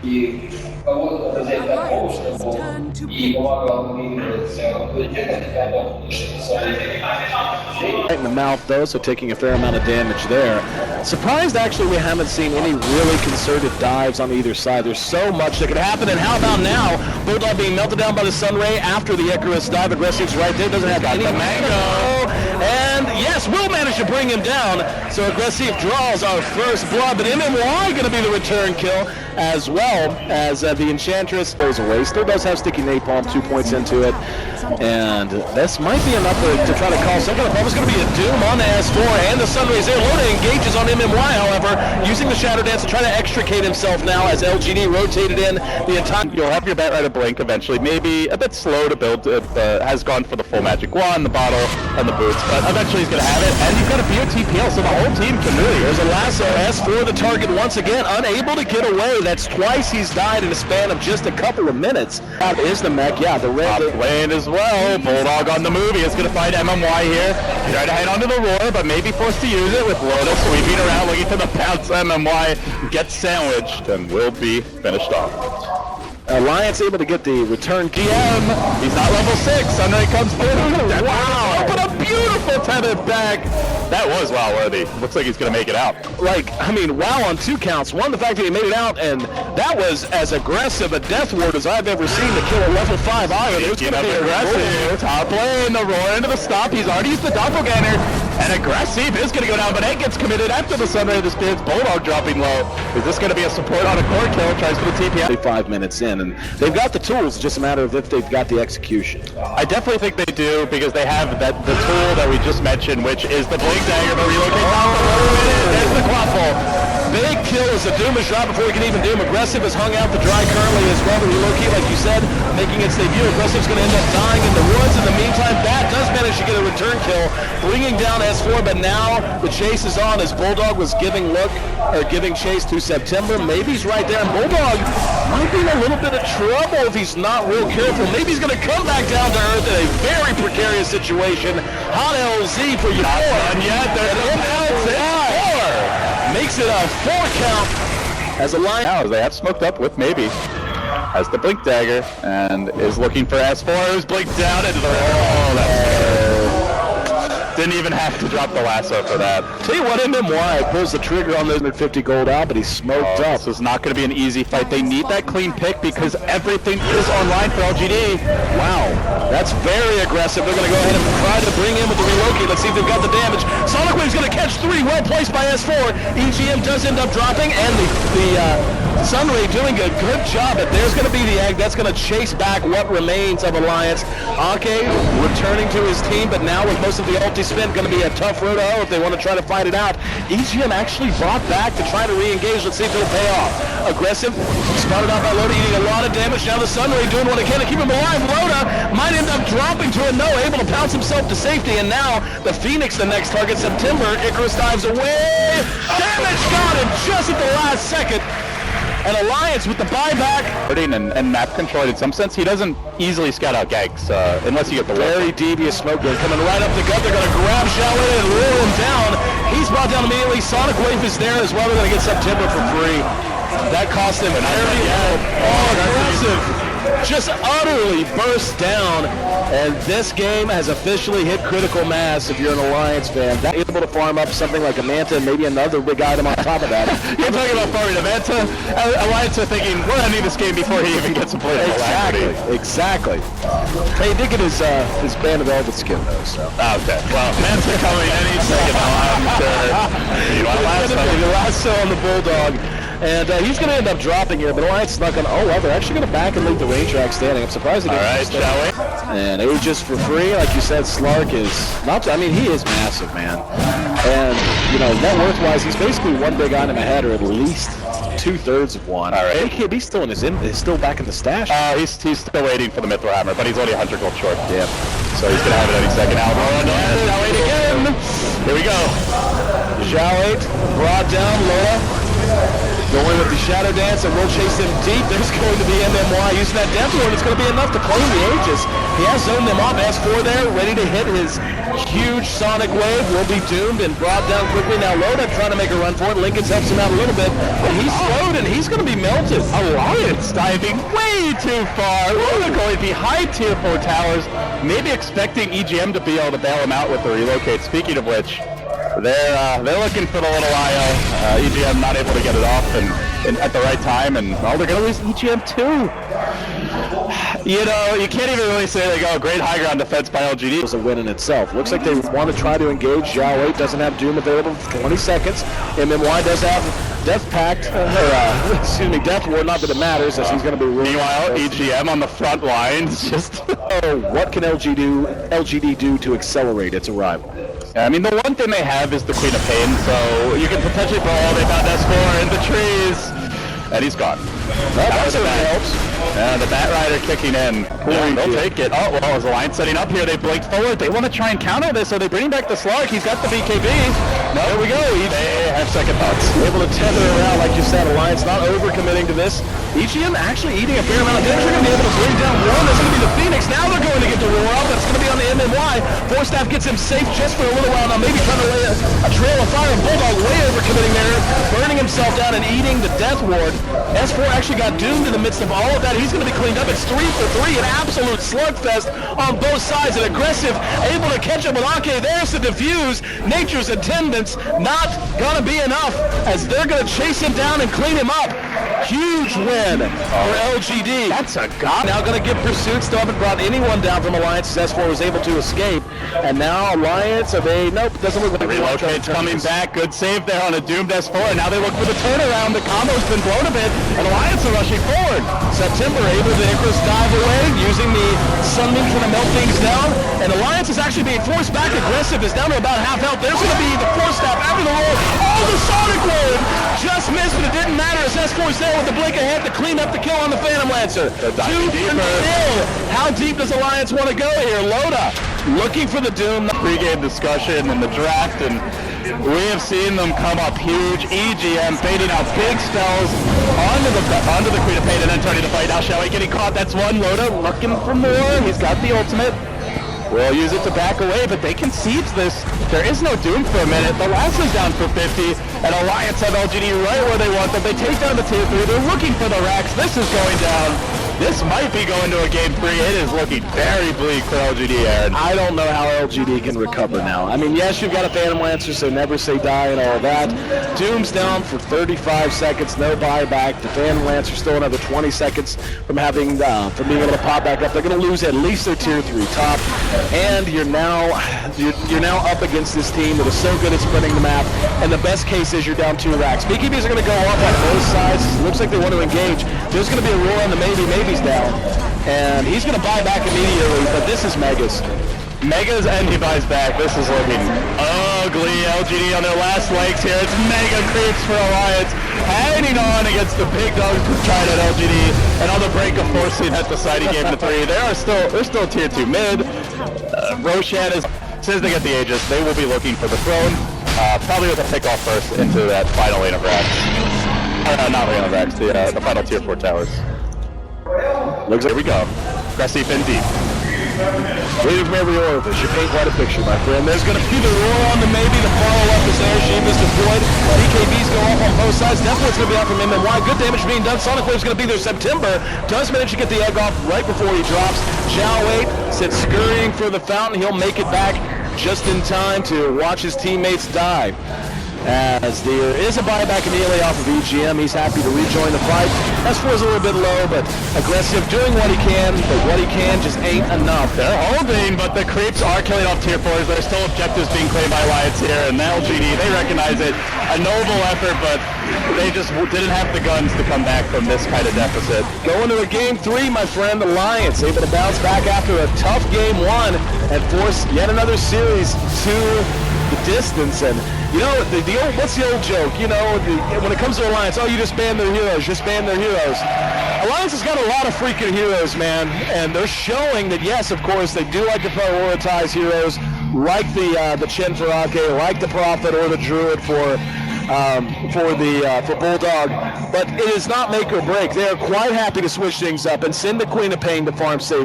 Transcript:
И кого-то взять на помощь, и помогал мне in the mouth though, so taking a fair amount of damage there. Surprised actually we haven't seen any really concerted dives on either side. There's so much that could happen, and how about now? Bulldog being melted down by the Sunray after the Icarus dive. Aggressive's right there, doesn't have any mango. And yes, will manage to bring him down. So Aggressive draws our first blood, but MMY going to be the return kill, as well as the Enchantress goes away. Still does have Sticky Napalm, 2 points into it. And this might be enough to try to call some kind of problem. It's going to be a doom on the S4, and the Sunrays there. Loda engages on MMY, however, using the Shadow Dance to try to extricate himself now as LGD rotated in the entire... You'll have your Batrider blink eventually. Maybe a bit slow to build. It has gone for the full Magic Wand, the bottle, and the boots, but eventually he's going to have it, and you've got a BOTPL, so the whole team can really... There's a lasso. S4 the target once again, unable to get away. That's twice he's died in a span of just a couple of minutes. That is the mech, yeah, the red... Top lane as well. Bulldog on the move. He is going to find MMY here. Try to head onto the roar, but maybe forced to use it with Loda sweeping around, looking to the bounce. MMY gets sandwiched and will be finished off. Alliance able to get the return GM. He's not level 6. Sunray comes through. Wow! But a beautiful tethered back. That was wow worthy. Looks like he's going to make it out. Like, I mean, wow on 2 counts. One, the fact that he made it out, and that was as aggressive a death ward as I've ever seen to kill a level 5 iron. It was going to be aggressive. Top lane, the roar into the stop. He's already used the doppelganger. And Aggressive is going to go down, but Egg gets committed after the Sunray of the Spirits. Bulldog dropping low. Is this going to be a support on a core kill? Tries for the TP. 5 minutes in, and they've got the tools. It's just a matter of if they've got the execution. I definitely think they do, because they have the tool that we just mentioned, which is the Blink Dagger, but relocate down. There's the quaffle. Big kill as the Doom is dropped before he can even Doom. Aggressive has hung out the dry currently as well, but relocate, like you said, making its debut. Aggressive's going to end up dying in the woods. In the meantime, Bat does manage to get a return kill, bringing down S4, but now the chase is on as Bulldog was giving chase to September. Maybe he's right there, and Bulldog might be in a little bit of trouble if he's not real careful. Maybe he's going to come back down to earth in a very precarious situation. Hot LZ for you. Not done yet. There's makes it a 4 count as a line. Now, as they have smoked up with maybe. Has the Blink Dagger and is looking for S4, who's blinked down into the... Oh, that's... Didn't even have to drop the lasso for that. Tell you what, MMY pulls the trigger on those 150 gold out, but he's smoked up. This is not going to be an easy fight. They need that clean pick because everything is online for LGD. Wow, that's very aggressive. They're going to go ahead and try to bring in with the relocate. Let's see if they've got the damage. Sonic Wave's going to catch 3, well placed by S4. EGM does end up dropping, and the Sunray doing a good job. But there's going to be the egg. That's going to chase back what remains of Alliance. Akke returning to his team, but now with most of the ulti spin, going to be a tough road to hoe if they want to try to fight it out. EGM actually brought back to try to re-engage. Let's see if it'll pay off. Aggressive, spotted out by Loda, eating a lot of damage. Now the Sunray doing what it can to keep him alive. Loda might end up dropping to a no, able to pounce himself to safety, and now the Phoenix, the next target. September, Icarus dives away. Damage got him just at the last second. And Alliance with the buyback. And map controlled in some sense. He doesn't easily scout out ganks unless you get the very devious smoke gun coming right up the gut. They're going to grab Shaolin and roll him down. He's brought down immediately. Sonic Wave is there as well. They're going to get September for free. That cost him very low. Oh, aggressive. Just utterly burst down. And this game has officially hit critical mass if you're an Alliance fan. That able to farm up something like a Manta and maybe another big item on top of that. You're talking about farming a Manta? Alliance are thinking, we're going to need this game before he even gets a play. Exactly. Hey, he did get his Band of Velvet skin though, so. Okay, well, Manta coming any second now, I'm sure. You want the lasso on the Bulldog. And he's going to end up dropping here, but Alliance is not going to... Oh, well, they're actually going to back and leave the range rack standing. I'm surprised they didn't. All right, shall we? And Aegis for free, like you said, Slark is not... I mean, he is massive, man. And, you know, net worth-wise, he's basically one big item ahead, or at least 2/3 of one. All right. AKB's still in his he's still back in the stash. He's still waiting for the Mithril Hammer, but he's only 100 gold short. Yeah. So he's going to have it any second now. Shall again. Here we go. Shall brought down Loda. Going with the Shadow Dance, and will chase him deep. There's going to be MMY using that Death Ward. It's going to be enough to claim the Aegis. He has zoned them off. S4 there, ready to hit his huge Sonic Wave. Will be doomed and brought down quickly. Now Loda trying to make a run for it. Lincoln helps him out a little bit, but he's slowed and he's going to be melted. Alliance diving way too far. Loda going behind tier 4 towers, maybe expecting EGM to be able to bail him out with the relocate. Speaking of which, they're looking for the little IO. EGM not able to get it off and at the right time, and they're going to lose EGM too. You know, you can't even really say they go great high ground defense by LGD. It was a win in itself. Looks like they want to try to engage. Zhao 8 doesn't have Doom available for 20 seconds. MMY does have Death Pact, Death Ward, not that it matters, as he's going to be ruined. Meanwhile, EGM on the front lines, just... what can LGD do to accelerate its arrival? I mean, the one thing they have is the Queen of Pain, so you can potentially throw all they found S4 in the trees, and he's gone. That helps. And the Bat Rider kicking in. They'll take it. Oh, well, as Alliance setting up here, they blink forward. They want to try and counter this, so they bring back the Slug. He's got the BKB. No, there we go. They have second thoughts. Able to tether around, like you said. Alliance not overcommitting to this. EGM actually eating a fair amount of damage. They're going to be able to bring down one. That's going to be the Phoenix. Now they're going to get the roar up. That's going to be on the MMY. Forstaff gets him safe just for a little while. Now maybe trying to lay a trail of fire. Bulldog way overcommitting there. Burning himself down and eating the Death Ward. S4 actually got doomed in the midst of all of that. He's going to be cleaned up. It's 3 for 3. An absolute slugfest on both sides. And aggressive. Able to catch up with Akke. There's the defuse. Nature's attendance not going to be enough as they're going to chase him down and clean him up. Huge win for LGD. That's a god. Now going to get pursuit. Still haven't brought anyone down from Alliance as S4 was able to escape. And now Alliance, nope, doesn't look like the relocate's coming back. Good save there on a doomed S4. And now they look for the turnaround. The combo's been blown a bit, and Alliance are rushing forward. September able to Icarus dive away using the Sunbeam trying to melt things down. And Alliance is actually being forced back aggressive. Is down to about half health. There's going to be the Forstaff after the roll. Oh, the Sonic Wave just missed, but it didn't matter as S4's there with the blink ahead to clean up the kill on the Phantom Lancer. 2 for 0. How deep does Alliance want to go here? Loda looking for the Doom. Pre-game discussion in the draft, and we have seen them come up huge. EGM fading out big spells onto the Queen of Pain and then turning to fight. Now Shelley getting caught. That's one. Loda looking for more. He's got the ultimate. We'll use it to back away, but they can siege this. There is no Doom for a minute. The last is down for 50, and Alliance have LGD right where they want them. They take down the tier 3. They're looking for the racks. This is going down. This might be going to a game 3. It is looking very bleak for LGD, Aaron. I don't know how LGD can recover now. I mean, yes, you've got a Phantom Lancer, so never say die and all that. Doom's down for 35 seconds, no buyback. The Phantom Lancer still another 20 seconds from having from being able to pop back up. They're going to lose at least their tier 3 top, and you're now up against this team that is so good at spreading the map. And the best case is you're down 2 racks. BKBs are going to go off on both sides. It looks like they want to engage. There's going to be a roar on the Maybe's down, and he's going to buy back immediately, but this is Megas. Megas, and he buys back. This is looking ugly. LGD on their last legs here. It's mega creeps for Alliance, hanging on against the big dogs who tried at LGD, and on the break of forcing at the side he gave the 3. They're still tier 2 mid. Roshan says they get the Aegis. They will be looking for the throne, probably with a pickoff first into that final lane of racks. Not lane of racks, the final tier 4 towers. Looks like, here we go. Aggressive and deep. Reading from every orifice, you paint quite a picture, my friend. There's going to be the roar on the maybe. The follow-up is there. Sheep is deployed. BKBs go off on both sides. Definitely going to be out from MMY. Good damage being done. Sonic Wave's going to be there. September does manage to get the egg off right before he drops. Zhao 8 sits scurrying for the fountain. He'll make it back just in time to watch his teammates die. As there is a buyback immediately off of EGM. He's happy to rejoin the fight. S4 is a little bit low, but aggressive, doing what he can, but what he can just ain't enough. They're holding, but the creeps are killing off tier 4s. There's still objectives being claimed by Alliance here, and LGD, they recognize it. A noble effort, but they just didn't have the guns to come back from this kind of deficit. Going to a game 3, my friend. Alliance able to bounce back after a tough game 1 and force yet another series to the distance. And you know, the old, what's the old joke? You know, when it comes to Alliance, oh, you just ban their heroes, just ban their heroes. Alliance has got a lot of freaking heroes, man, and they're showing that, yes, of course, they do like to prioritize heroes like the Chen for Akke, like the Prophet or the Druid for for Bulldog, but it is not make or break. They are quite happy to switch things up and send the Queen of Pain to farm safe.